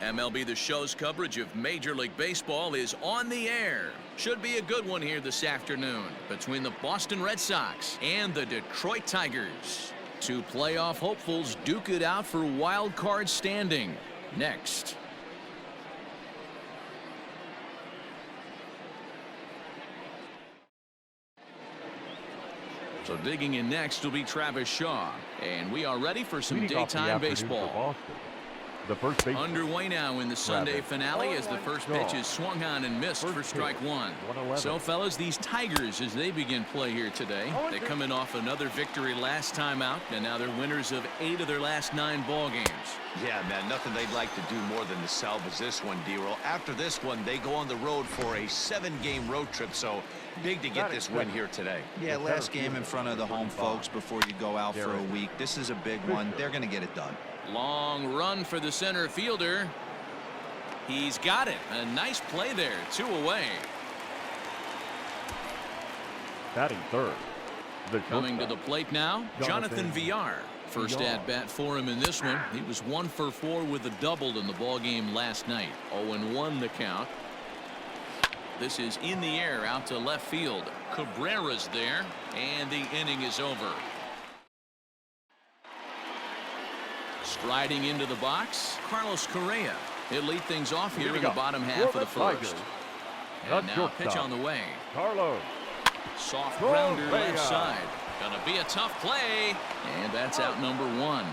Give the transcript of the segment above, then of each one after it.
MLB The Show's coverage of Major League Baseball is on the air. Should be a good one here this afternoon between the Boston Red Sox and the Detroit Tigers. Two playoff hopefuls duke it out for wild card standing. Next. So digging in next will be Travis Shaw. And we are ready for some daytime baseball. The first base underway now in the Sunday finale as the first pitch is swung on and missed for strike one. So, fellas, these Tigers, as they begin play here today, they come in off another victory last time out, and now they're winners of 8 of their last 9 ball games. Yeah, man, nothing they'd like to do more than to salvage this one, D-Roll. After this one, they go on the road for a 7-game road trip, so big to get this win here today. Yeah, last game in front of the home folks before you go out for a week. This is a big one. They're going to get it done. Long run for the center fielder. He's got it. A nice play there. 2 away. Batting third. Coming to the plate now, Jonathan Villar. First at bat for him in this one. He was 1 for 4 with a double in the ball game last night. 0-1 the count. This is in the air out to left field. Cabrera's there, and the inning is over. Striding into the box, Carlos Correa. He'll lead things off here in the bottom half of the first. And now pitch on the way. Carlos. Soft grounder left side. Gonna be a tough play. And that's out number 1.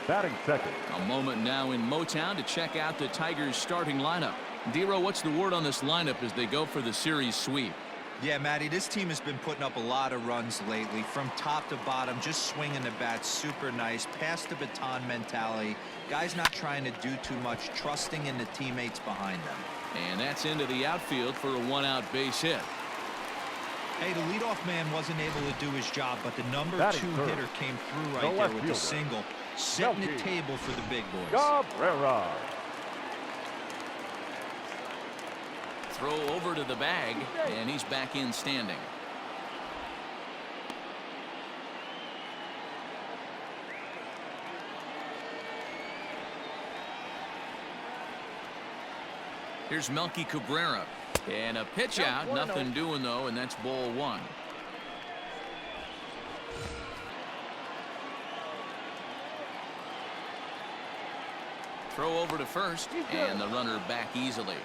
Batting second. A moment now in Motown to check out the Tigers starting lineup. Dero, what's the word on this lineup as they go for the series sweep? Yeah, Matty, this team has been putting up a lot of runs lately. From top to bottom, just swinging the bat super nice. Pass the baton mentality. Guys not trying to do too much, trusting in the teammates behind them. And that's into the outfield for a 1-out base hit. Hey, the leadoff man wasn't able to do his job, but the number 2 hitter came through right there with the single, setting the table for the big boys. Cabrera. Throw over to the bag, and he's back in standing. Here's Melky Cabrera. And a pitch out. Nothing doing, though, and that's ball 1. Throw over to first, and the runner back easily.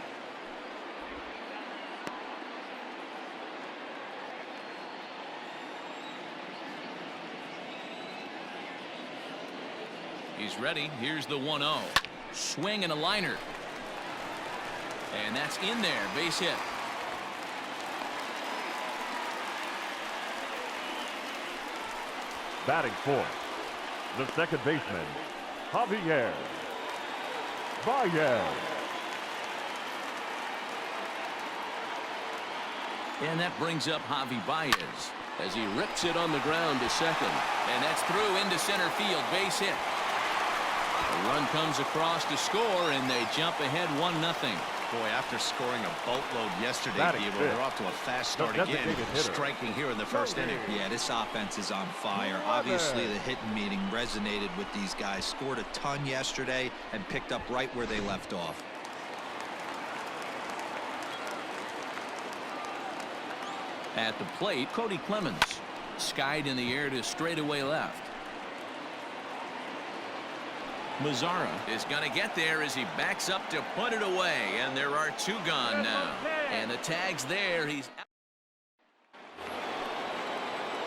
He's ready. Here's the 1-0. Swing and a liner. And that's in there. Base hit. Batting fourth. The second baseman, Javier Baez. And that brings up Javi Baez as he rips it on the ground to second. And that's through into center field. Base hit. A run comes across to score, and they jump ahead 1-0. Boy, after scoring a boatload yesterday, they're off to a fast start again, striking here in the first inning. Yeah, this offense is on fire. Obviously, the hitting meeting resonated with these guys. Scored a ton yesterday and picked up right where they left off. At the plate, Cody Clemens. Skied in the air to straightaway left. Mazzara is going to get there as he backs up to put it away, and there are 2 gone now. And the tag's there. He's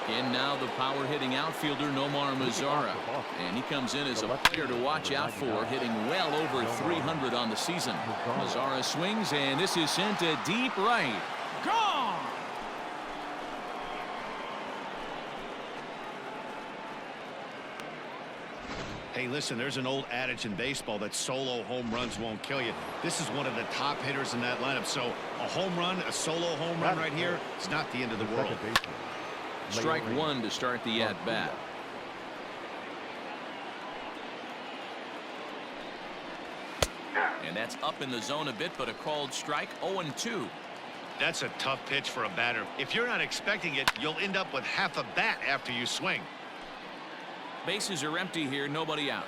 in now, the power hitting outfielder Nomar Mazzara, and he comes in as a player to watch out for, hitting well over 300 on the season. Mazzara swings, and this is sent to deep right. Gone. Hey, listen, there's an old adage in baseball that solo home runs won't kill you. This is one of the top hitters in that lineup. So a home run, a solo home run right here, is not the end of the world. Strike 1 to start the at-bat. And that's up in the zone a bit, but a called strike. 0-2. That's a tough pitch for a batter. If you're not expecting it, you'll end up with half a bat after you swing. Bases are empty here, nobody out.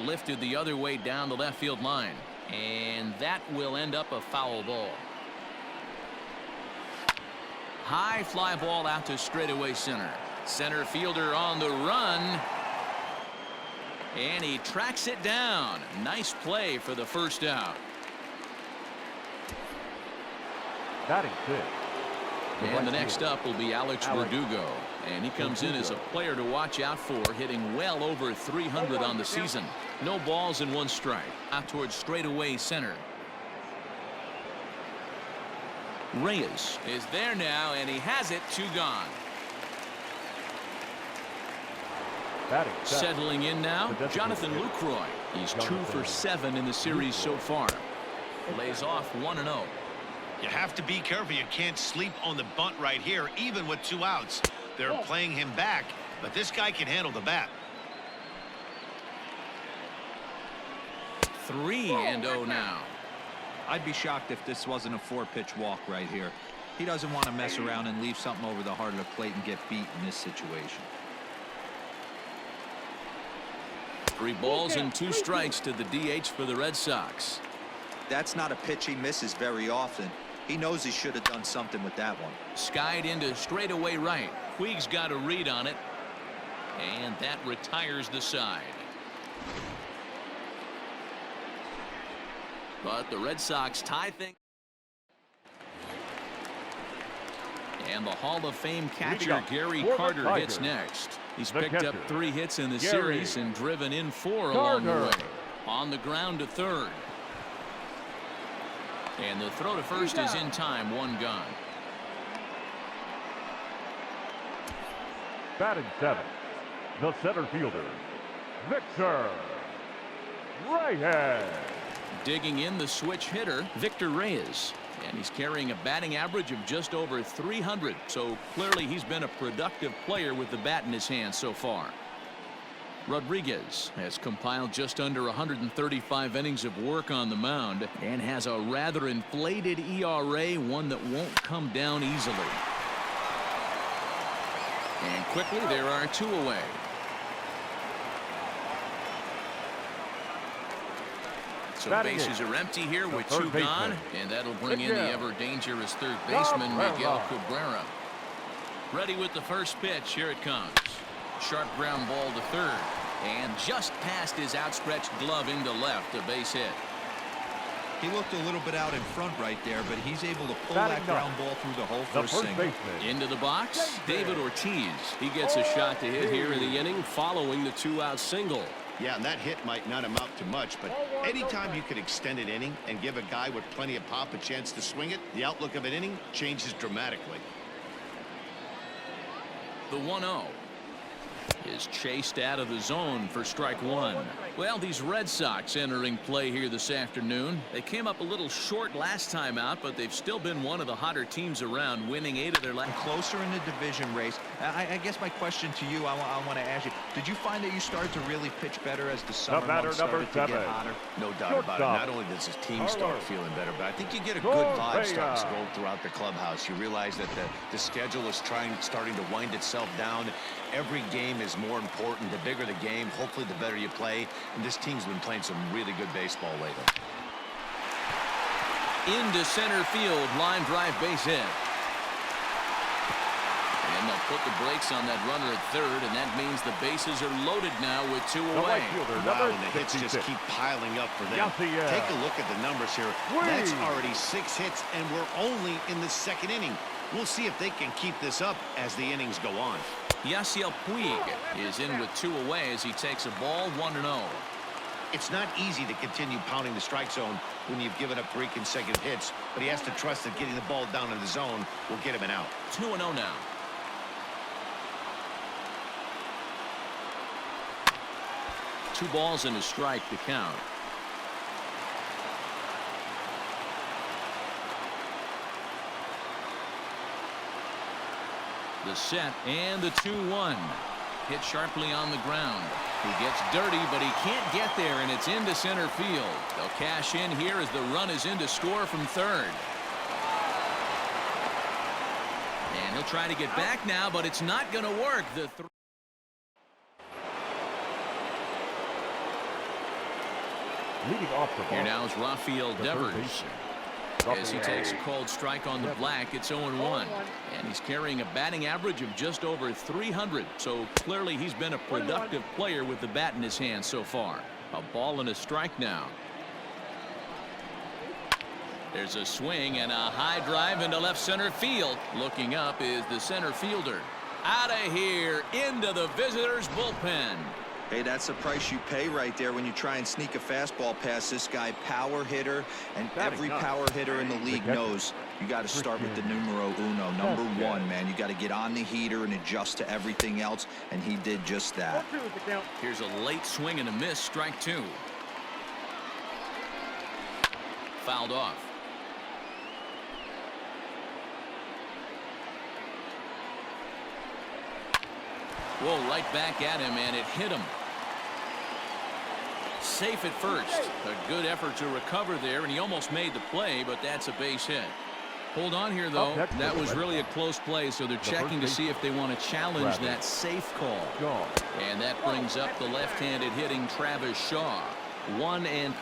Lifted the other way down the left field line, and that will end up a foul ball. High fly ball out to straightaway center. Center fielder on the run, and he tracks it down. Nice play for the first out. Batting 6. And the next up will be Alex Verdugo, and he comes in as a player to watch out for, hitting well over 300 on the season. No balls and 1 strike. Out towards straightaway center. Reyes is there now, and he has it. 2 gone. Settling in now, Jonathan Lucroy. He's 2 for 7 in the series so far. Lays off 1-0. You have to be careful. You can't sleep on the bunt right here, even with 2 outs. They're playing him back, but this guy can handle the bat. 3-0 now. I'd be shocked if this wasn't a 4-pitch walk right here. He doesn't want to mess around and leave something over the heart of the plate and get beat in this situation. 3 balls and 2 strikes to the DH for the Red Sox. That's not a pitch he misses very often. He knows he should have done something with that one. Skied into straightaway right. Puig's got a read on it, and that retires the side. But the Red Sox tie things. And the Hall of Fame catcher Gary Carter hits next. He's picked up 3 hits in the series and driven in 4 along the way. On the ground to third. And the throw to first is in time. 1 gone. Batting 7. The center fielder, Victor Reyes. Digging in the switch hitter, Victor Reyes. And he's carrying a batting average of just over 300. So clearly he's been a productive player with the bat in his hand so far. Rodriguez has compiled just under 135 innings of work on the mound and has a rather inflated ERA, one that won't come down easily. And quickly there are 2 away. So bases are empty here with 2 gone, and that'll bring in the ever dangerous third baseman Miguel Cabrera. Ready with the first pitch. Here it comes. Sharp ground ball to third, and just past his outstretched glove into left, a base hit. He looked a little bit out in front right there, but he's able to pull that ground ball through the hole for a single. Into the box, David Ortiz. He gets a shot to hit here in the inning following the 2-out single. Yeah, and that hit might not amount to much, but anytime you can extend an inning and give a guy with plenty of pop a chance to swing it, the outlook of an inning changes dramatically. The 1-0 is chased out of the zone for strike 1. Well, these Red Sox entering play here this afternoon. They came up a little short last time out, but they've still been one of the hotter teams around, winning 8 of their last. Closer in the division race. I guess my question to you, I want to ask you, did you find that you started to really pitch better as the summer months started to get hotter? No doubt about it. Not only does his team start feeling better, but I think you get a good vibe starting to go throughout the clubhouse. You realize that the schedule is starting to wind itself down. Every game is more important. The bigger the game, hopefully the better you play. And this team's been playing some really good baseball lately. Into center field, line drive base hit. And they'll put the brakes on that runner at third, and that means the bases are loaded now with 2 away. Wow, and the hits just keep piling up for them. Take a look at the numbers here. That's already 6 hits, and we're only in the 2nd inning. We'll see if they can keep this up as the innings go on. Yasiel Puig is in with 2 away as he takes a ball. 1-0. It's not easy to continue pounding the strike zone when you've given up 3 consecutive hits, but he has to trust that getting the ball down in the zone will get him an out. 2-0 now. Two balls and a strike to count. The set and the 2-1. Hit sharply on the ground. He gets dirty, but he can't get there, and it's into center field. They'll cash in here as the run is in to score from third. And he'll try to get back now, but it's not going to work. Leading off the Here ball. now is Rafael Devers. As he takes a cold strike on the black, it's 0-1. And he's carrying a batting average of just over 300. So clearly he's been a productive player with the bat in his hand so far. A ball and a strike now. There's a swing and a high drive into left center field. Looking up is the center fielder. Out of here into the visitors' bullpen. Hey, that's the price you pay right there when you try and sneak a fastball past this guy. Power hitter, and every power hitter in the league knows you got to start with the numero uno, number one, man. You got to get on the heater and adjust to everything else, and he did just that. Here's a late swing and a miss, strike two. Fouled off. Whoa, right back at him, and it hit him. Safe at first. A good effort to recover there, and he almost made the play, but that's a base hit. Hold on here, though. That was really a close play, so they're checking to see if they want to challenge that safe call. And that brings up the left-handed hitting Travis Shaw. 2-1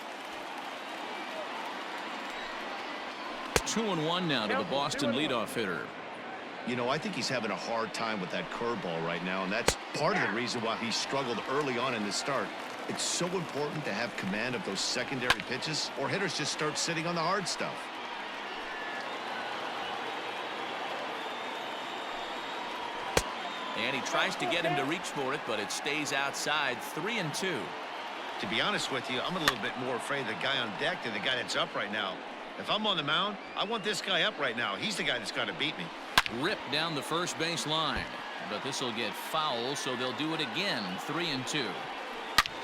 now to the Boston leadoff hitter. You know, I think he's having a hard time with that curveball right now, and that's part of the reason why he struggled early on in the start. It's so important to have command of those secondary pitches, or hitters just start sitting on the hard stuff. And he tries to get him to reach for it, but it stays outside. 3-2. To be honest with you, I'm a little bit more afraid of the guy on deck than the guy that's up right now. If I'm on the mound, I want this guy up right now. He's the guy that's got to beat me. Ripped down the first base line, but this will get foul, so they'll do it again. 3-2.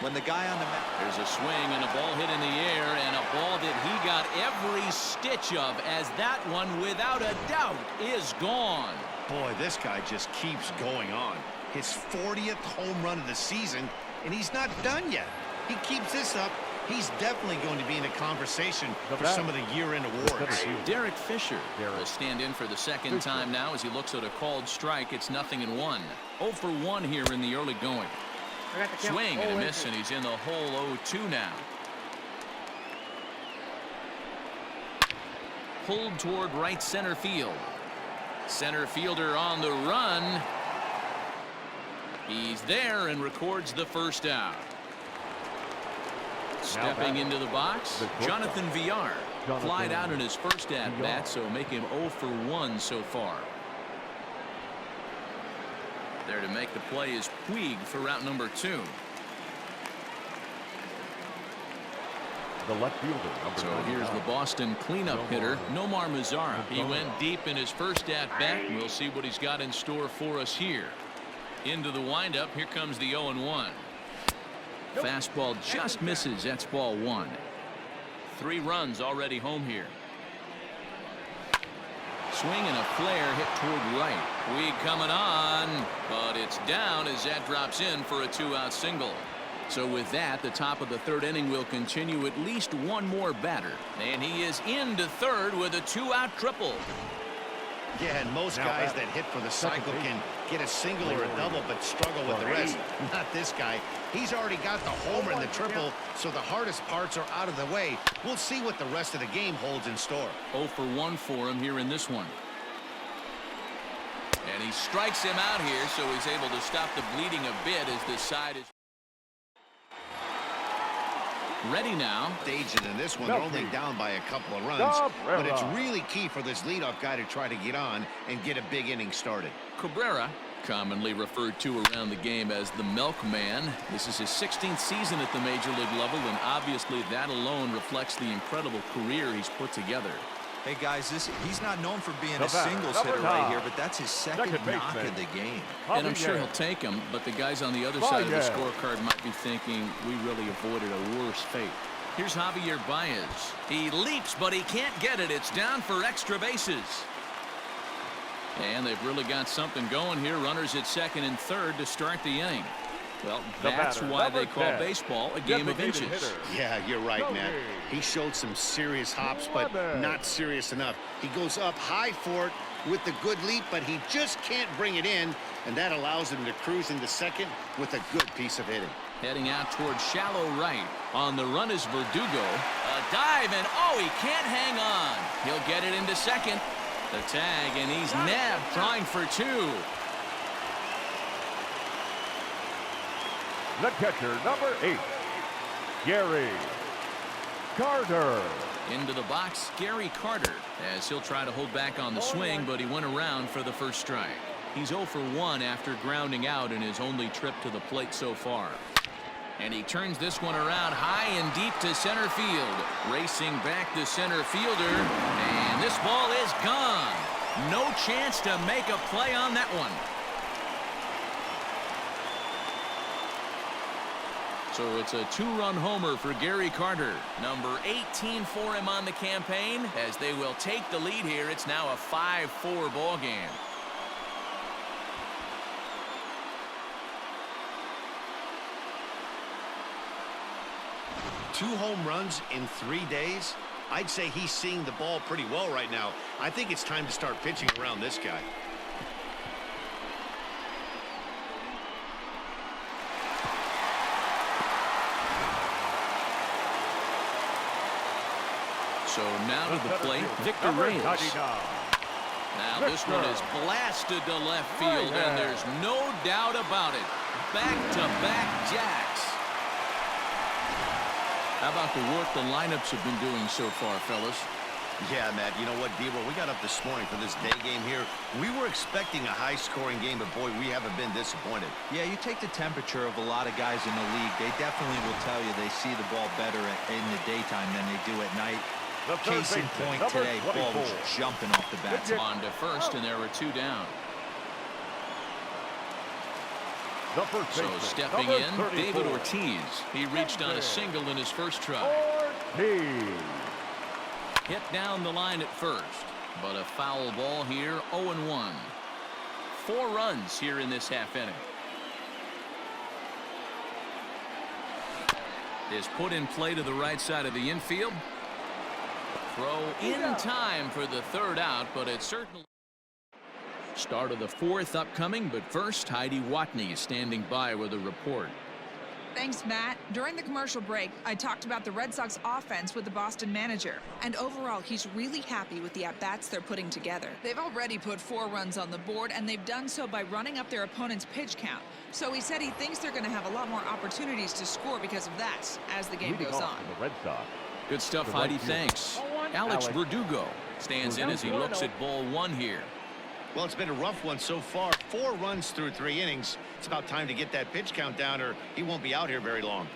When the guy on the mound, there's a swing and a ball hit in the air, and a ball that he got every stitch of, as that one without a doubt is gone. Boy, this guy just keeps going on. His 40th home run of the season, and he's not done yet. He keeps this up, he's definitely going to be in a conversation for some of the year-end awards. Derek Fisher will stand in for the second time now as he looks at a called strike. It's 0-1. 0 for 1 here in the early going. Swing and a miss, and he's in the hole. 0-2 now. Pulled toward right center field. Center fielder on the run. He's there and records the first out. Stepping into the box, Jonathan Villar. Flied out in his first at-bat, so make him 0 for 1 so far. There to make the play is Puig for route number 2. The left fielder, number so here's the Boston cleanup hitter, Nomar Mazara. He went deep in his first at-bat. We'll see what he's got in store for us here. Into the windup, here comes the 0-1. Fastball just misses. That's ball 1. 3 runs already home here. Swing and a flare hit toward right. Puig coming on, but it's down as that drops in for a 2-out single. So with that, the top of the third inning will continue. At least one more batter, and he is into third with a 2-out triple. Yeah, and most guys that hit for the cycle can get a single or a double but struggle with the rest. Not this guy. He's already got the homer and the triple, so the hardest parts are out of the way. We'll see what the rest of the game holds in store. 0 for 1 for him here in this one. And he strikes him out here, so he's able to stop the bleeding a bit as this side is ready now. Staging in this one, they're only down by a couple of runs, but it's really key for this leadoff guy to try to get on and get a big inning started. Cabrera, commonly referred to around the game as the Milkman. This is his 16th season at the major league level, and obviously that alone reflects the incredible career he's put together. Hey guys, he's not known for being a singles hitter right here, but that's his second knock of the game. And I'm sure he'll take him, but the guys on the other side of the scorecard might be thinking we really avoided a worse fate. Here's Javier Baez. He leaps, but he can't get it. It's down for extra bases. And they've really got something going here. Runners at second and third to start the inning. Well, that's why they call baseball a game of inches. Yeah, you're right, Matt. He showed some serious hops, but not serious enough. He goes up high for it with the good leap, but he just can't bring it in, and that allows him to cruise into second with a good piece of hitting. Heading out towards shallow right. On the run is Verdugo. A dive, and oh, he can't hang on. He'll get it into second. The tag, and he's nabbed, trying for two. The catcher, number 8, Gary Carter. Into the box, Gary Carter, as he'll try to hold back on the swing, but he went around for the first strike. He's 0 for 1 after grounding out in his only trip to the plate so far. And he turns this one around high and deep to center field. Racing back the center fielder, and this ball is gone. No chance to make a play on that one. So it's a 2-run homer for Gary Carter. Number 18 for him on the campaign. As they will take the lead here, it's now a 5-4 ball game. Two home runs in 3 days. I'd say he's seeing the ball pretty well right now. I think it's time to start pitching around this guy. So now to the plate, Victor Reyes. Now this one is blasted to left field, and there's no doubt about it. Back-to-back jacks. How about the work the lineups have been doing so far, fellas? Yeah, Matt, you know what, Deaver, we got up this morning for this day game here. We were expecting a high-scoring game, but boy, we haven't been disappointed. Yeah, you take the temperature of a lot of guys in the league. They definitely will tell you they see the ball better in the daytime than they do at night. Case in point today, ball was jumping off the bat. On to first, and there were 2 down. So stepping in, David Ortiz. He reached on a single in his first try. Hit down the line at first, but a foul ball here, 0-1. 4 runs here in this half inning. Is put in play to the right side of the infield. Throw in time for the 3rd out, but it certainly... Start of the 4th upcoming, but first, Heidi Watney standing by with a report. Thanks, Matt. During the commercial break, I talked about the Red Sox offense with the Boston manager. And overall, he's really happy with the at-bats they're putting together. They've already put 4 runs on the board, and they've done so by running up their opponent's pitch count. So he said he thinks they're going to have a lot more opportunities to score because of that as the game goes on. Good stuff, Heidi. Thanks. Alex Verdugo stands in as he looks at ball 1 here. Well, it's been a rough one so far. 4 runs through 3 innings. It's about time to get that pitch count down, or he won't be out here very long.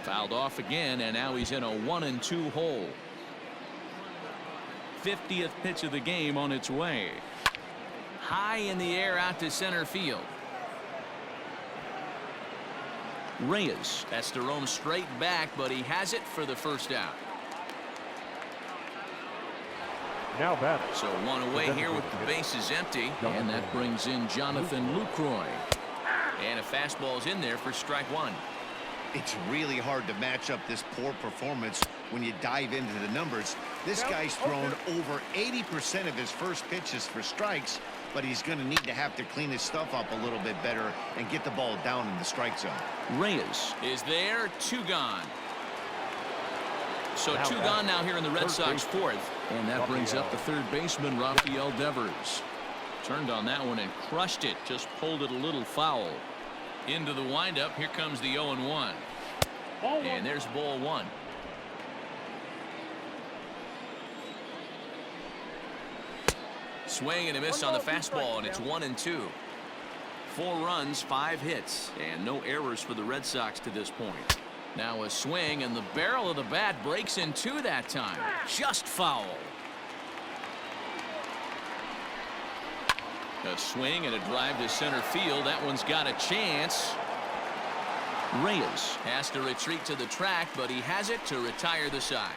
Fouled off again, and now he's in a 1-2 hole. 50th pitch of the game on its way. High in the air out to center field. Reyes has to roam straight back, but he has it for the first out. Now batting. So 1 away here with the bases empty, and that brings in Jonathan Lucroy. And a fastball's in there for strike 1. It's really hard to match up this poor performance when you dive into the numbers. This guy's thrown over 80% of his first pitches for strikes, but he's going to need to have to clean his stuff up a little bit better and get the ball down in the strike zone. Reyes is there, 2 gone. So 2 gone now here in the Red Sox 4th. And that brings up the 3rd baseman, Rafael Devers. Turned on that one and crushed it. Just pulled it a little foul. Into the windup. Here comes the 0-1. And there's ball 1. Swing and a miss on the fastball, and it's 1-2. 4 runs, 5 hits, and no errors for the Red Sox to this point. Now a swing, and the barrel of the bat breaks in 2 that time. Just foul. A swing and a drive to center field. That one's got a chance. Reyes has to retreat to the track, but he has it to retire the side.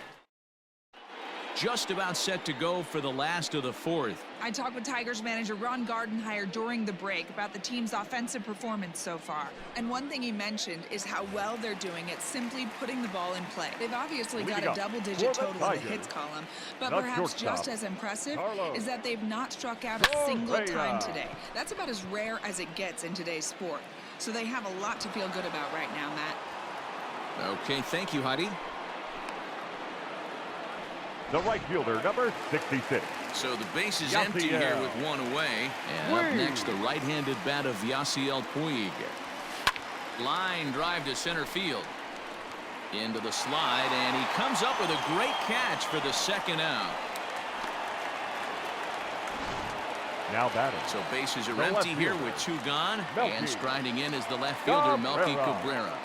just about set to go for the last of the fourth. I talked with Tigers manager Ron Gardenhire during the break about the team's offensive performance so far. And one thing he mentioned is how well they're doing at simply putting the ball in play. They've obviously got a double-digit total in the hits column, but perhaps just as impressive is that they've not struck out a single time today. That's about as rare as it gets in today's sport. So they have a lot to feel good about right now, Matt. Okay, thank you, Heidi. The right fielder, number 66. So the base is empty here with one away. And up next, the right-handed bat of Yasiel Puig. Line drive to center field. Into the slide, and he comes up with a great catch for the second out. Now batting. So bases are empty here with two gone. And striding in is the left fielder, Melky Cabrera.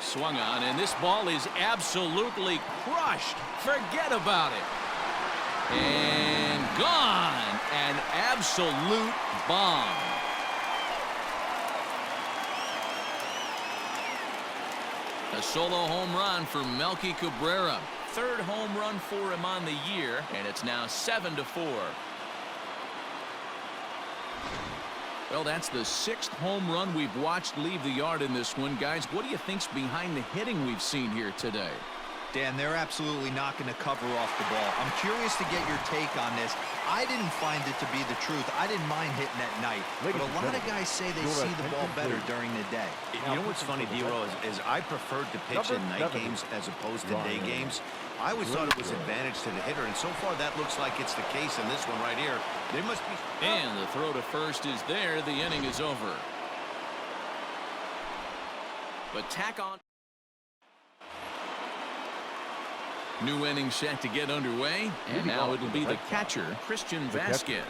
Swung on, and this ball is absolutely crushed. Forget about it. And gone. An absolute bomb. A solo home run for Melky Cabrera. Third home run for him on the year, and it's now 7-4. Well, that's the sixth home run we've watched leave the yard in this one. Guys, what do you think's behind the hitting we've seen here today? Dan, they're absolutely not going to cover off the ball. I'm curious to get your take on this. I didn't find it to be the truth. I didn't mind hitting at night. But a lot of guys say they see the ball better during the day. You know what's funny, D-Row, is I preferred to pitch in night games as opposed to day games. I always thought it was advantage to the hitter, and so far that looks like it's the case in this one right here. They must be... And the throw to first is there. The inning is over. But tack on. New inning set to get underway, and now it'll be the catcher, Christian Vasquez.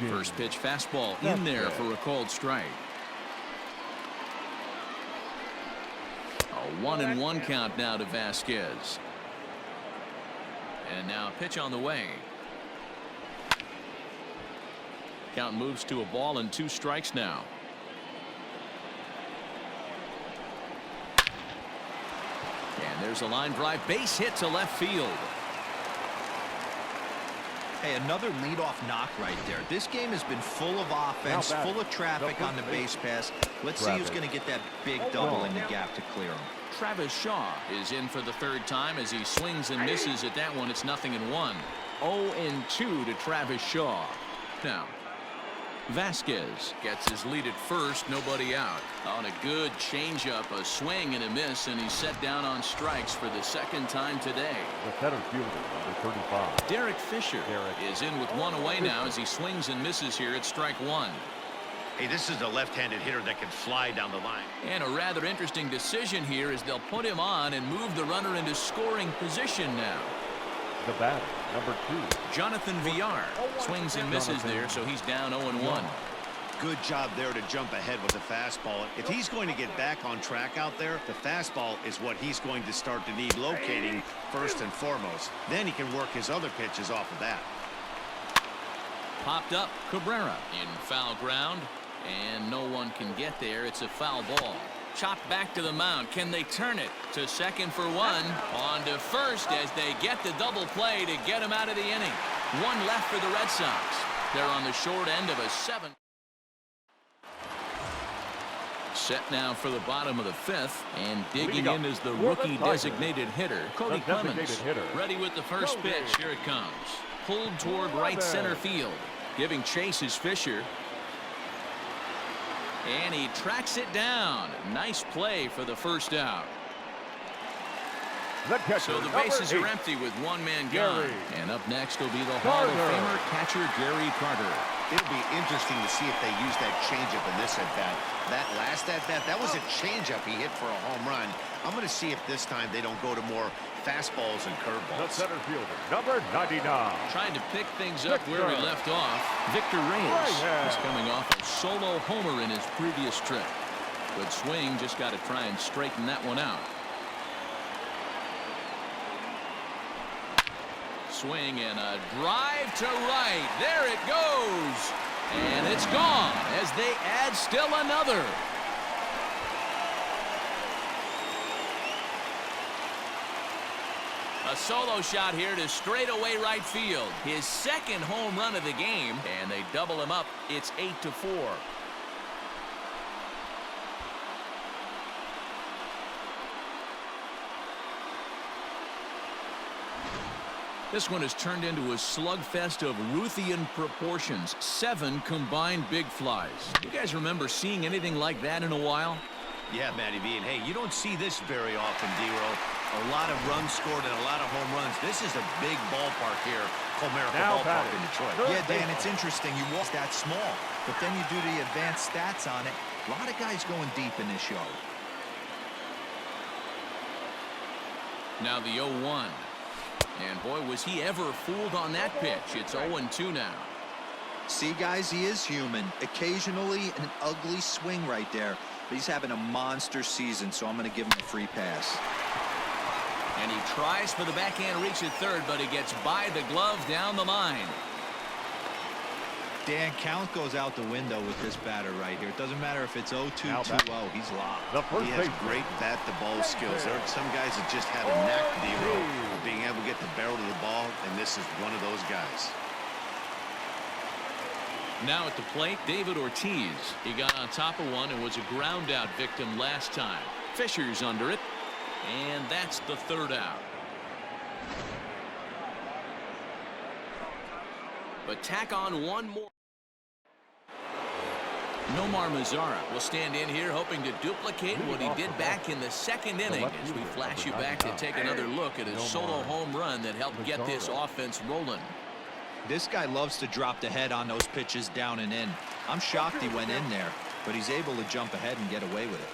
First pitch fastball in there for a called strike. A 1-1 count now to Vasquez. And now pitch on the way. Count moves to a ball and 2 strikes now. And there's a line drive, base hit to left field. Hey, another leadoff knock right there. This game has been full of offense, full of traffic on the base pass. Let's see who's going to get that big double in the gap to clear him. Travis Shaw is in for the third time as he swings and misses at that one. It's 0-1. 0-2 to Travis Shaw. Now, Vasquez gets his lead at first, nobody out. On a good changeup, a swing and a miss, and he's set down on strikes for the second time today. The center fielder, number 35. Derek Fisher is in with one away now as he swings and misses here at strike one. Hey, this is a left-handed hitter that can fly down the line. And a rather interesting decision here is they'll put him on and move the runner into scoring position now. The batter, number 2. Jonathan Villar swings and misses there, so he's down 0-1. Good job there to jump ahead with the fastball. If he's going to get back on track out there, the fastball is what he's going to start to need locating first and foremost. Then he can work his other pitches off of that. Popped up Cabrera in foul ground, and no one can get there. It's a foul ball. Chopped back to the mound. Can they turn it to second for one? On to first as they get the double play to get him out of the inning. One left for the Red Sox. They're on the short end of a 7. Set now for the bottom of the 5th, and digging in is the rookie designated hitter, Cody Clemens. Ready with the first pitch. Here it comes. Pulled toward right center field. Giving chase is Fisher. And he tracks it down. Nice play for the first out. So the bases are empty with one man gone. And up next will be the Hall of Famer catcher Gary Carter. It'll be interesting to see if they use that changeup in this at-bat. That last at-bat, that was a changeup he hit for a home run. I'm going to see if this time they don't go to more fastballs and curveballs. The center fielder, number 99. Trying to pick things up where he left off. Victor Reyes is coming off a solo homer in his previous trip. Good swing, just got to try and straighten that one out. Swing and a drive to right. There it goes. And it's gone as they add still another. A solo shot here to straightaway right field. His second home run of the game, and they double him up. It's 8-4. This one has turned into a slugfest of Ruthian proportions. 7 combined big flies. You guys remember seeing anything like that in a while? Yeah, Matty V. And hey, you don't see this very often, D-Row. A lot of runs scored and a lot of home runs. This is a big ballpark here, Comerica Ballpark in Detroit. Yeah, Dan, it's interesting. You walk that small, but then you do the advanced stats on it. A lot of guys going deep in this yard. Now the 0-1. And boy, was he ever fooled on that pitch. It's 0-2 now. See, guys, he is human. Occasionally an ugly swing right there, but he's having a monster season, so I'm going to give him a free pass. And he tries for the backhand reach at third, but he gets by the glove down the line. Dan, count goes out the window with this batter right here. It doesn't matter if it's 0-2, 2-0. He's locked. He has great bat-to-ball skills. There are some guys that just have a knack, D-Row, of being able to get the barrel to the ball, and this is one of those guys. Now at the plate, David Ortiz. He got on top of one and was a ground-out victim last time. Fisher's under it, and that's the third out. But tack on one more. Nomar Mazara will stand in here hoping to duplicate what he did back in the second inning as we flash you back to take another look at his solo home run that helped get this offense rolling. This guy loves to drop the head on those pitches down and in. I'm shocked he went in there, but he's able to jump ahead and get away with it.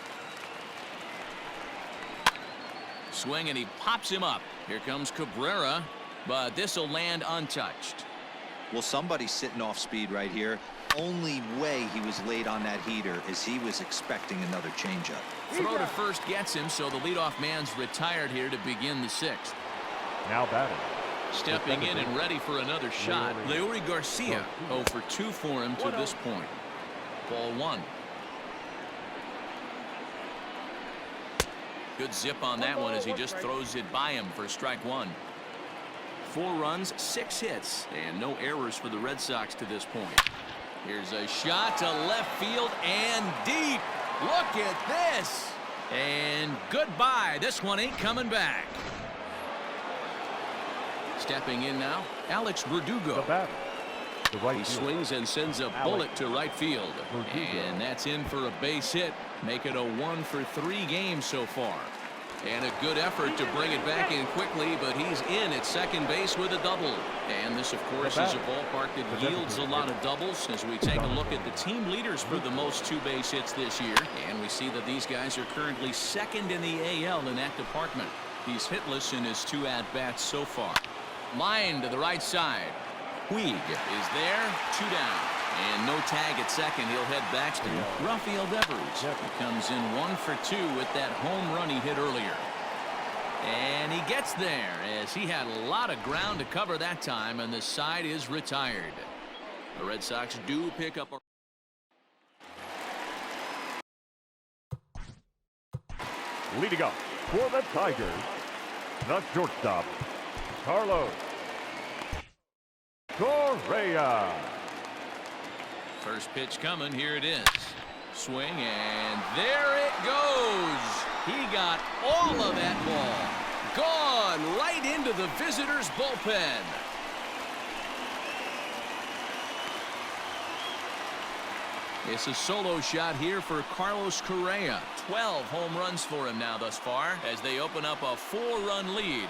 Swing, and he pops him up. Here comes Cabrera, but this will land untouched. Well, somebody's sitting off speed right here. Only way he was late on that heater is he was expecting another changeup. Throw to first gets him, so the leadoff man's retired here to begin the sixth. Now batting. Stepping in and ready for another shot, Leury Garcia. 0 for 2 for him to this point. Ball 1. Good zip on that one as he just throws it by him for strike 1. 4 runs, 6 hits, and no errors for the Red Sox to this point. Here's a shot to left field and deep. Look at this. And goodbye. This one ain't coming back. Stepping in now, Alex Verdugo. He swings and sends a bullet to right field. And that's in for a base hit. Make it a 1 for 3 games so far. And a good effort to bring it back in quickly, but he's in at second base with a double. And this, of course, is a ballpark that yields a lot of doubles as we take a look at the team leaders for the most 2 base hits this year. And we see that these guys are currently second in the AL in that department. He's hitless in his 2 at-bats so far. Line to the right side. Puig is there, 2 down. And no tag at second. He'll head back to Rafael Devers. He comes in 1 for 2 with that home run he hit earlier. And he gets there as he had a lot of ground to cover that time, and the side is retired. The Red Sox do pick up a... Leading up for the Tigers, the shortstop, Carlos Correa. First pitch coming. Here it is. Swing, and there it goes. He got all of that ball. Gone right into the visitors' bullpen. It's a solo shot here for Carlos Correa. 12 home runs for him now thus far as they open up a 4-run lead.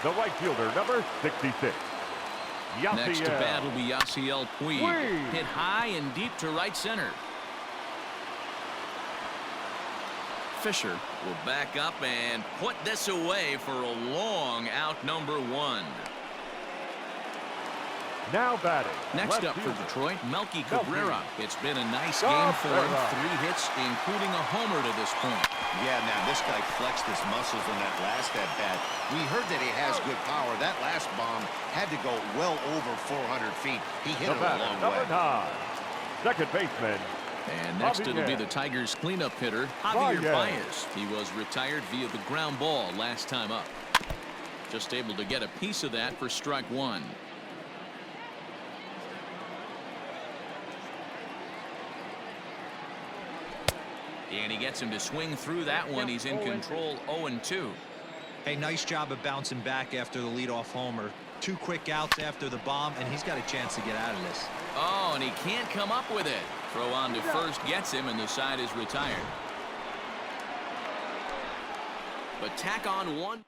The right fielder, number 66. Next to bat will be Yasiel Puig. Hit high and deep to right center. Fisher will back up and put this away for a long out, number 1. Now batting. Next left up for fielder. Detroit, Melky Melky. Cabrera. It's been a nice game for him. Cabrera. 3 hits, including a homer to this point. Yeah, now this guy flexed his muscles on that last at-bat. We heard that he has good power. That last bomb had to go well over 400 feet. He hit The it a batter, long number way. 9. Second baseman. And next it'll be Javier. the Tigers cleanup hitter, Javier Javier. Baez. He was retired via the ground ball last time up. Just able to get a piece of that for strike 1. And he gets him to swing through that one. He's in control, 0-2. Hey, nice job of bouncing back after the leadoff homer. 2 quick outs after the bomb, and he's got a chance to get out of this. Oh, and he can't come up with it. Throw on to first gets him, and the side is retired. But tack on 1.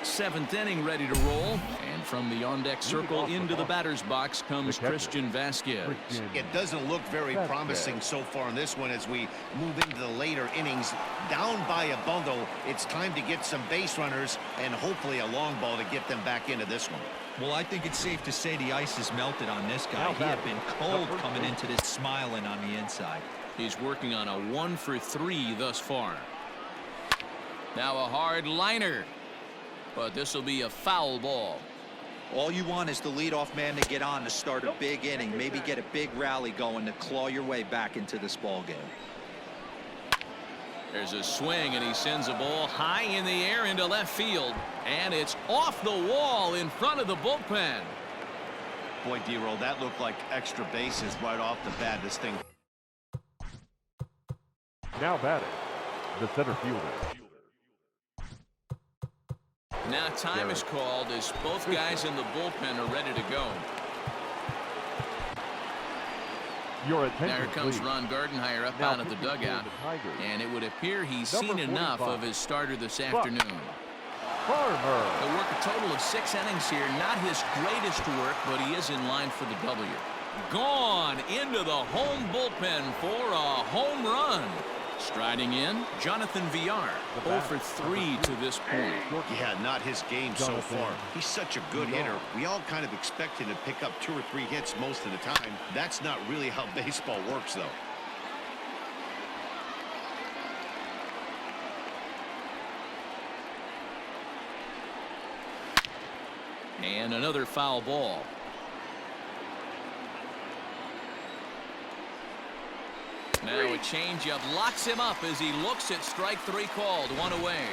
7th inning ready to roll. And from the on-deck circle into the batter's box comes Christian Vasquez. It doesn't look very promising so far in this one as we move into the later innings. Down by a bundle, it's time to get some base runners and hopefully a long ball to get them back into this one. Well, I think it's safe to say the ice is melted on this guy. He had been cold coming into this, smiling on the inside. He's working on a 1 for 3 thus far. Now a hard liner. But this will be a foul ball. All you want is the leadoff man to get on to start a big inning, maybe get a big rally going to claw your way back into this ball game. There's a swing, and he sends a ball high in the air into left field. And it's off the wall in front of the bullpen. Boy, D-Roll, that looked like extra bases right off the bat. This thing. Now batting. The center fielder. Now time is called as both guys in the bullpen are ready to go. Your Now attention, here comes please. Ron Gardenhire up Now out of the pitching for dugout. the Tigers. And it would appear he's Number seen enough 45. of his starter this afternoon. Farmer. He'll work a total of 6 innings here. Not his greatest work, but he is in line for the W. Gone into the home bullpen for a home run. Striding in, Jonathan Villar, 0 for 3 to this point. Yeah, not his game so far. He's such a good hitter. We all kind of expect him to pick up 2 or 3 hits most of the time. That's not really how baseball works, though. And another foul ball. Now a changeup locks him up as he looks at strike 3 called. 1 away.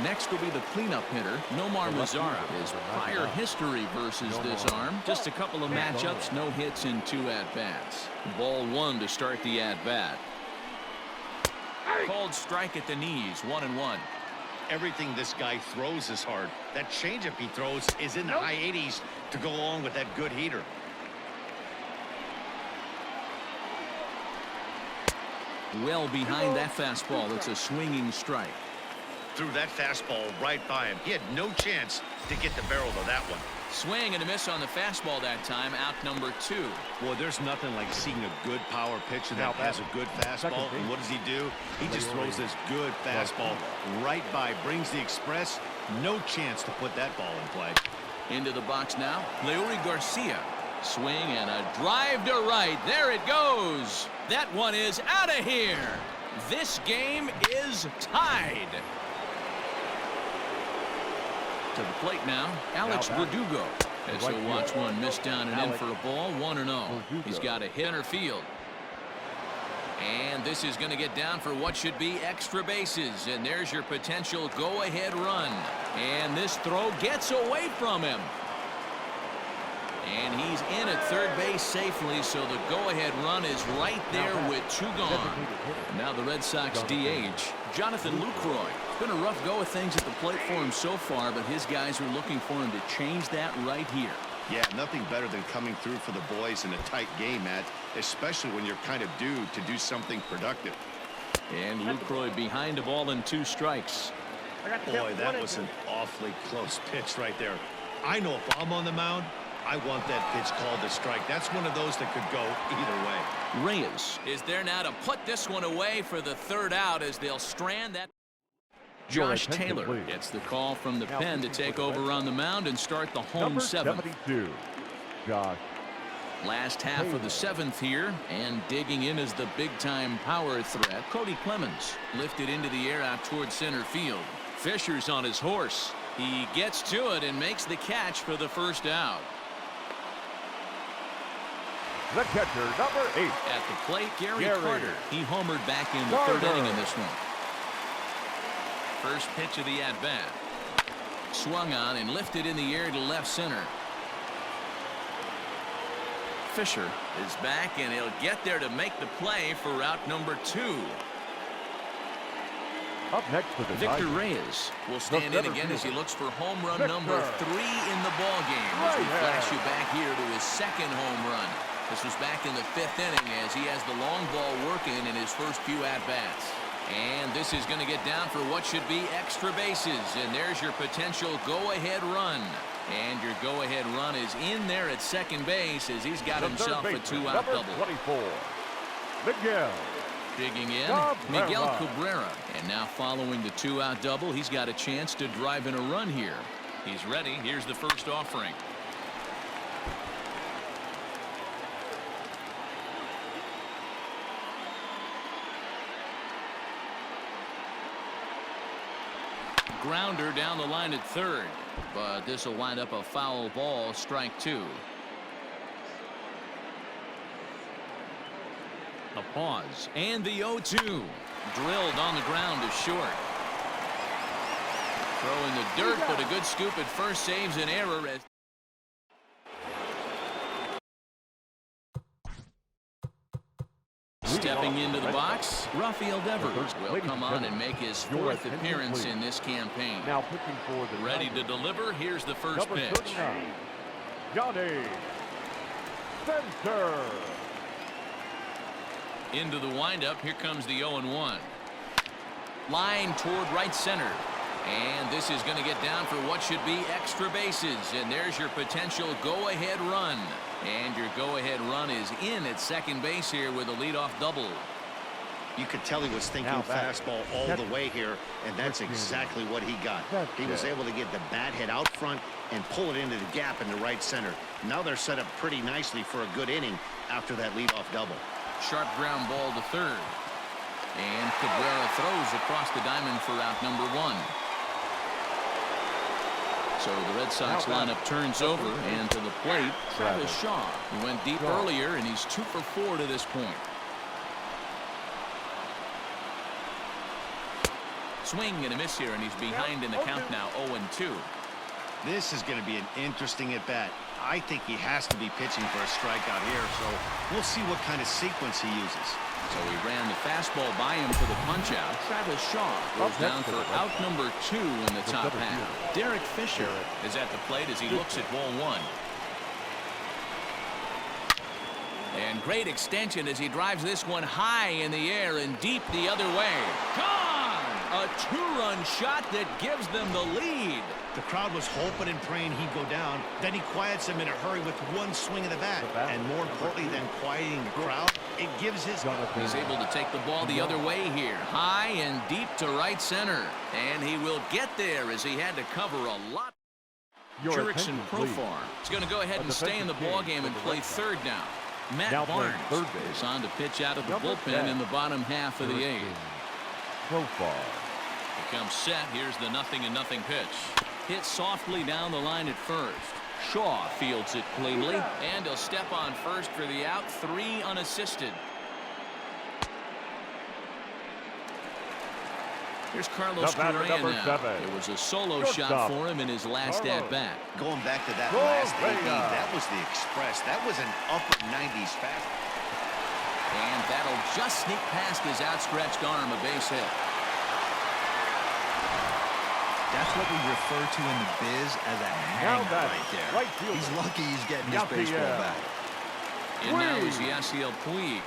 Next will be the cleanup hitter, Nomar Mazara. His prior history versus this arm. Just a couple of matchups, no hits in 2 at-bats. Ball 1 to start the at-bat. Called strike at the knees, 1-1. Everything this guy throws is hard. That changeup he throws is in the high 80s to go along with that good heater. Well behind that fastball. It's a swinging strike. Threw that fastball right by him. He had no chance to get the barrel of that one. Swing and a miss on the fastball that time. Out number 2. Well, there's nothing like seeing a good power pitcher that has a good fastball. And what does he do? He just throws this good fastball right by, brings the express. No chance to put that ball in play. Into the box now, Leury Garcia. Swing and a drive to right. There it goes. That one is out of here. This game is tied. To the plate now, Alex Verdugo. As he'll watch one miss down and in for a ball, 1-0. He's got a hit center field. And this is going to get down for what should be extra bases. And there's your potential go-ahead run. And this throw gets away from him. And he's in at third base safely, so the go-ahead run is right there with 2 gone. Now the Red Sox DH, Jonathan Lucroy. It's been a rough go of things at the plate for him so far, but his guys are looking for him to change that right here. Yeah, nothing better than coming through for the boys in a tight game, Matt, especially when you're kind of due to do something productive. And Lucroy behind a ball and 2 strikes. Boy, that was an awfully close pitch right there. I know if I'm on the mound, I want that pitch called a strike. That's one of those that could go either way. Reyes is there now to put this one away for the 3rd out as they'll strand that. Josh Taylor gets the call from the pen to take over on the mound and start the home seventh. 72, Josh. Last half of the seventh here, and digging in is the big-time power threat, Cody Clemens. Lifted into the air out towards center field. Fisher's on his horse. He gets to it and makes the catch for the first out. The catcher, number 8. At the plate, Gary Carter. He homered back in the third inning in this one. First pitch of the at-bat. Swung on and lifted in the air to left center. Fisher is back, and he'll get there to make the play for route number 2. Up next for the Victor Tigers, Reyes will stand in again as he looks for home run number 3 in the ball game. As we flash you back here to his second home run. This was back in the 5th inning as he has the long ball working in his first few at-bats. And this is going to get down for what should be extra bases. And there's your potential go-ahead run. And your go-ahead run is in there at second base as he's got himself a 2-out double. 24, Miguel. Digging in, Miguel Cabrera. And now following the 2-out double, he's got a chance to drive in a run here. He's ready. Here's the first offering. Grounder down the line at third, but this will wind up a foul ball, strike 2. A pause, and the 0-2. Drilled on the ground to short. Throw in the dirt, but a good scoop at first saves an error. Stepping into the box, Rafael Devers will come on and make his 4th appearance in this campaign. Now pitching for the Ready to deliver. Here's the first number pitch. 39, Johnny Center. Into the windup. Here comes the 0-1. Line toward right center. And this is going to get down for what should be extra bases. And there's your potential go-ahead run. And your go-ahead run is in at second base here with a leadoff double. You could tell he was thinking fastball all the way here, and that's exactly what he got. He was able to get the bat head out front and pull it into the gap in the right center. Now they're set up pretty nicely for a good inning after that leadoff double. Sharp ground ball to third. And Cabrera throws across the diamond for out number 1. So the Red Sox lineup turns over, and to the plate, Travis Shaw. He went deep earlier, and he's 2 for 4 to this point. Swing and a miss here, and he's behind in the count now, 0-2. This is going to be an interesting at-bat. I think he has to be pitching for a strikeout here, so we'll see what kind of sequence he uses. So he ran the fastball by him for the punch-out. Travis Shaw goes down for out number 2 in the top half. Derek Fisher is at the plate as he looks at ball 1. And great extension as he drives this one high in the air and deep the other way. Gone! A 2-run shot that gives them the lead. The crowd was hoping and praying he'd go down. Then he quiets him in a hurry with one swing of the bat. And more importantly than quieting the crowd, it gives his... He's able to take the ball the other way here. High and deep to right center. And he will get there as he had to cover a lot. Jurickson Profar is going to go ahead and stay in the ball game and play third now. Matt Barnes is on to pitch out of the bullpen in the bottom half of the 8th. Profar. He comes set. Here's the 0-0 pitch. Hit softly down the line at first. Shaw fields it cleanly, and he'll step on first for the out. 3 unassisted. Here's Carlos Correa now. It was a solo shot for him in his last at-bat. Going back to that last AB, that was the express. That was an upper 90s fastball. And that'll just sneak past his outstretched arm, a base hit. That's what we refer to in the biz as a hanger right there. He's lucky he's getting his baseball back. And now is Yasiel Puig.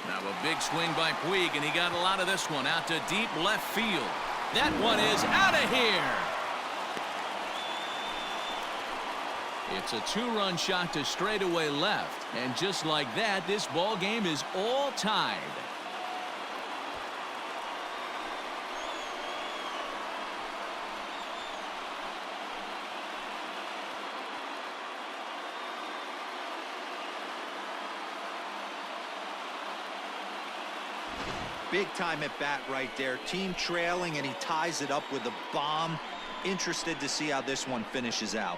Now a big swing by Puig, and he got a lot of this one out to deep left field. That one is out of here. It's a 2-run shot to straightaway left. And just like that, this ball game is all tied. Big time at bat right there. Team trailing, and he ties it up with a bomb. Interested to see how this one finishes out.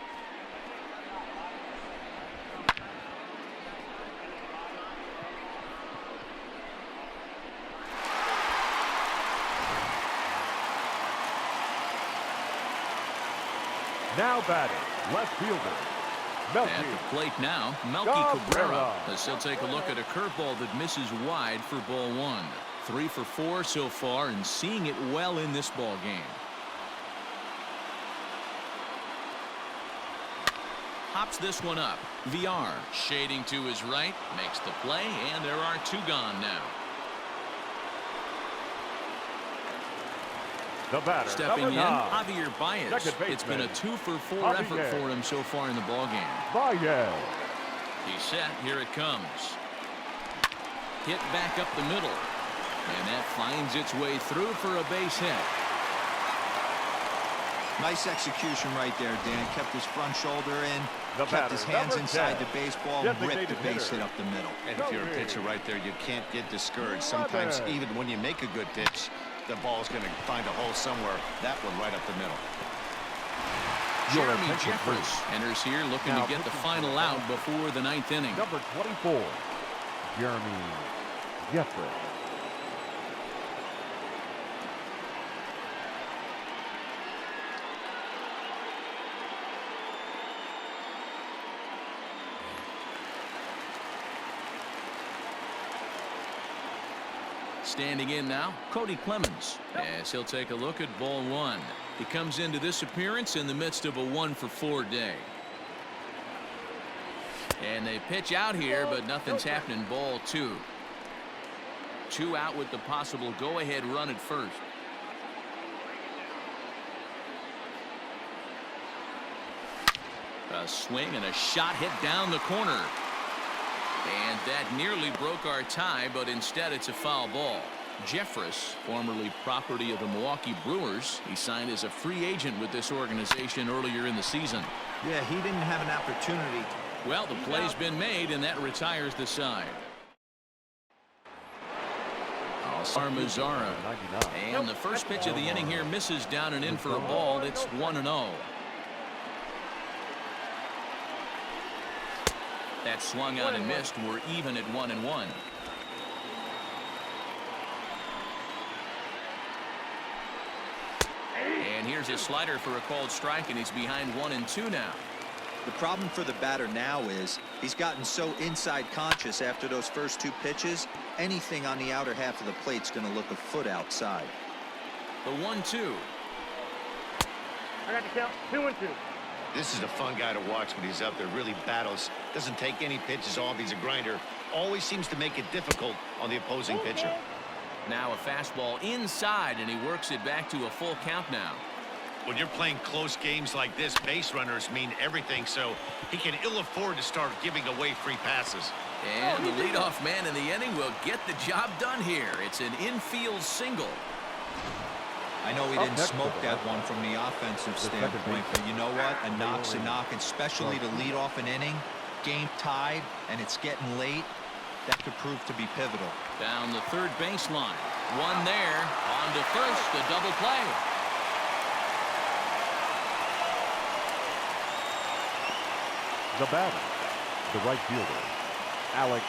Now batting, left fielder, Melky. At the plate now, Melky Cabrera, as he'll take a look at a curveball that misses wide for ball one. 3 for 4 so far, and seeing it well in this ball game. Hops this one up. VR shading to his right, makes the play, and there are 2 gone now. The batter, Stepping in, 9, Javier Baez. It's been a 2 for 4 Javier. effort for him so far in the ball game. Baez. He's set. Here it comes. Hit back up the middle. And that finds its way through for a base hit. Nice execution right there, Dan. Kept his front shoulder in, The kept his batter, hands number inside 10. the baseball, ripped the base hit up the middle. And if you're a pitcher right there, you can't get discouraged. Sometimes even when you make a good pitch, the ball's going to find a hole somewhere. That one right up the middle. Jeremy Jeffress enters here looking to get the final out before the 9th inning. Number 24, Jeremy Jeffress. Standing in now, Cody Clemens, as he'll take a look at ball one. He comes into this appearance in the midst of a 1 for 4 day. And they pitch out here, but nothing's happening. Ball 2. 2 out with the possible go-ahead run at first. A swing and a shot hit down the corner. And that nearly broke our tie, but instead it's a foul ball. Jeffress, formerly property of the Milwaukee Brewers, he signed as a free agent with this organization earlier in the season. Yeah, he didn't have an opportunity. Well, the play's been made, and that retires the side. Mazzara. And the first pitch of the inning here misses down and in for a ball. It's 1-0. That swung out and missed. We're even at 1-1. And here's a slider for a called strike, and he's behind 1-2 now. The problem for the batter now is he's gotten so inside conscious after those first 2 pitches. Anything on the outer half of the plate's going to look a foot outside. The 1-2. I got to count 2-2. This is a fun guy to watch when he's up there. Really battles. Doesn't take any pitches off. He's a grinder. Always seems to make it difficult on the opposing pitcher. Now a fastball inside, and he works it back to a full count now. When you're playing close games like this, base runners mean everything, so he can ill afford to start giving away free passes. And the leadoff man in the inning will get the job done here. It's an infield single. I know he didn't smoke that one from the offensive standpoint, but you know what? A knock's a knock, especially to lead off an inning. Game tied, and it's getting late. That could prove to be pivotal. Down the third baseline. One there. On to first. A double play. The batter, the right fielder, Alex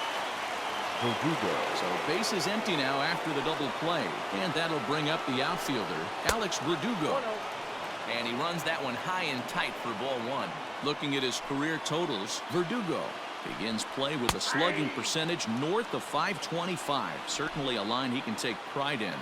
Verdugo. So base is empty now after the double play, and that'll bring up the outfielder, Alex Verdugo. And he runs that one high and tight for ball one. Looking at his career totals, Verdugo begins play with a slugging percentage north of .525. Certainly a line he can take pride in.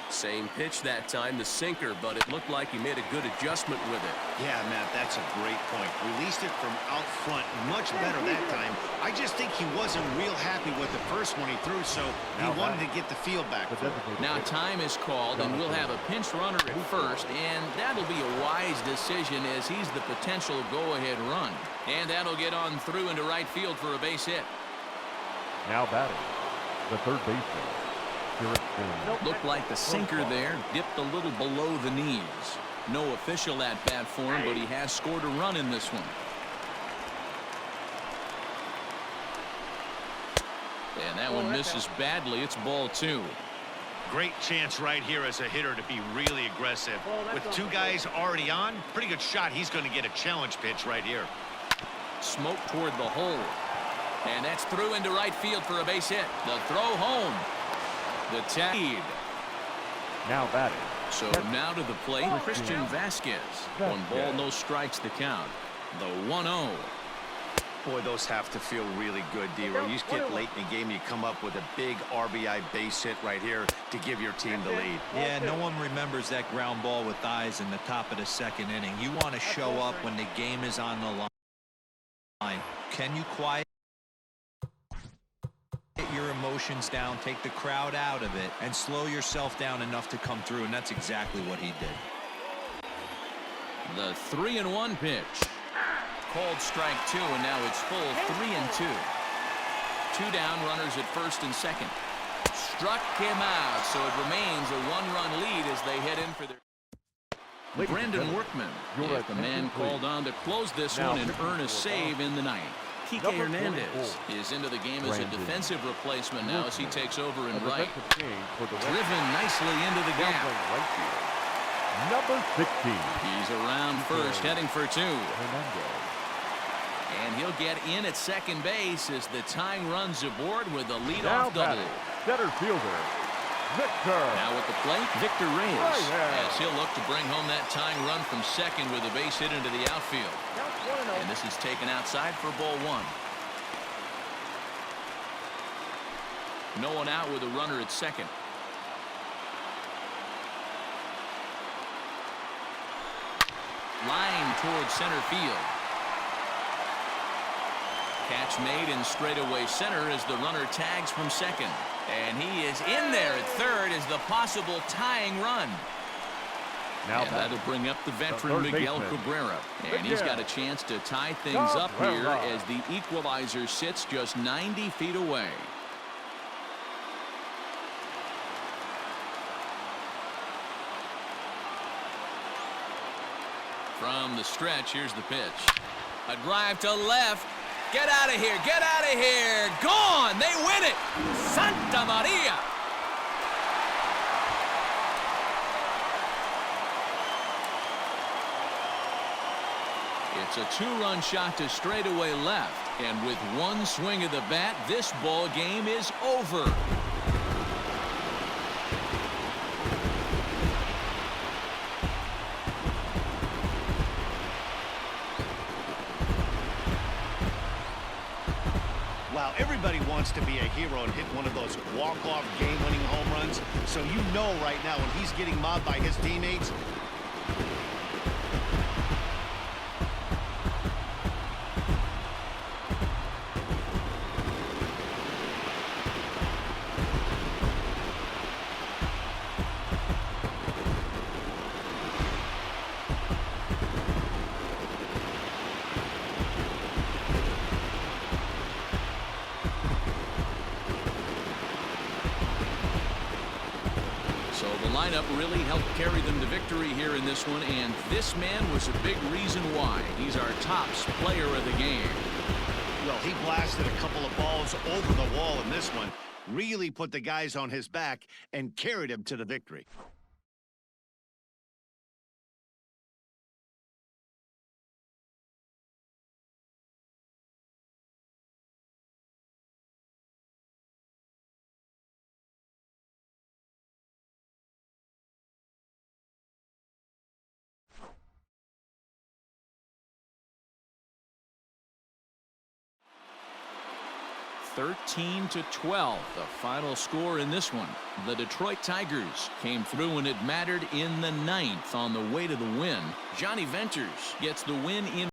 Same pitch that time, the sinker, but it looked like he made a good adjustment with it. Yeah, Matt, that's a great point. Released it from out front much better that time. I just think he wasn't real happy with the first one he threw, so he wanted to get the feel back. Now time is called, and we'll have a pinch runner at first, and that'll be a wise decision as he's the potential go-ahead run. And that'll get on through into right field for a base hit. Now batting, the third baseman. Looked like the sinker there dipped a little below the knees. No official at bat for him, but he has scored a run in this one. And that one misses badly. It's ball 2. great chance right here as a hitter to be really aggressive. With two guys already on, pretty good shot. He's going to get a challenge pitch right here. Smoke toward the hole. And that's through into right field for a base hit. The throw home. The tag. Now batting. So now to the plate, Christian Vasquez. 1 ball, no strikes the count. The 1-0. Boy, those have to feel really good, D-Roy. You get late in the game, you come up with a big RBI base hit right here to give your team the lead. Yeah, no one remembers that ground ball with eyes in the top of the 2nd inning. You want to show up when the game is on the line. Can you quiet your emotions down, take the crowd out of it, and slow yourself down enough to come through? And that's exactly what he did. The 3-1 pitch. Called strike 2, and now it's full 3-2. 2 down, runners at 1st and 2nd. Struck him out, so it remains a 1-run lead as they head in for their... Brandon Workman is the man called on to close this one and earn a save in the 9th. Kike Hernandez is into the game as a defensive replacement now as he takes over in right. Driven nicely into the gap. Number 16. He's around first, heading for 2. And he'll get in at second base as the tying runs aboard with a leadoff double. Center fielder, Victor. Now at the plate, Victor Reyes, as he'll look to bring home that tying run from second with a base hit into the outfield. And this is taken outside for ball 1. No one out with a runner at second. Line towards center field. Catch made in straightaway center as the runner tags from second. And he is in there at third as the possible tying run. Now that'll bring up the veteran Miguel Cabrera. And he's got a chance to tie things up here as the equalizer sits just 90 feet away. From the stretch, here's the pitch. A drive to left. Get out of here. Get out of here. Gone. They win it. Santa Maria. It's a 2-run shot to straightaway left. And with one swing of the bat, this ball game is over. Wow, everybody wants to be a hero and hit one of those walk-off game-winning home runs. So you know right now when he's getting mobbed by his teammates, lineup really helped carry them to victory here in this one, and this man was a big reason why. He's our tops player of the game. well, he blasted a couple of balls over the wall in this one, really put the guys on his back and carried him to the victory. (13-12), the final score in this one. The Detroit Tigers came through when it mattered in the 9th on the way to the win. Johnny Venters gets the win in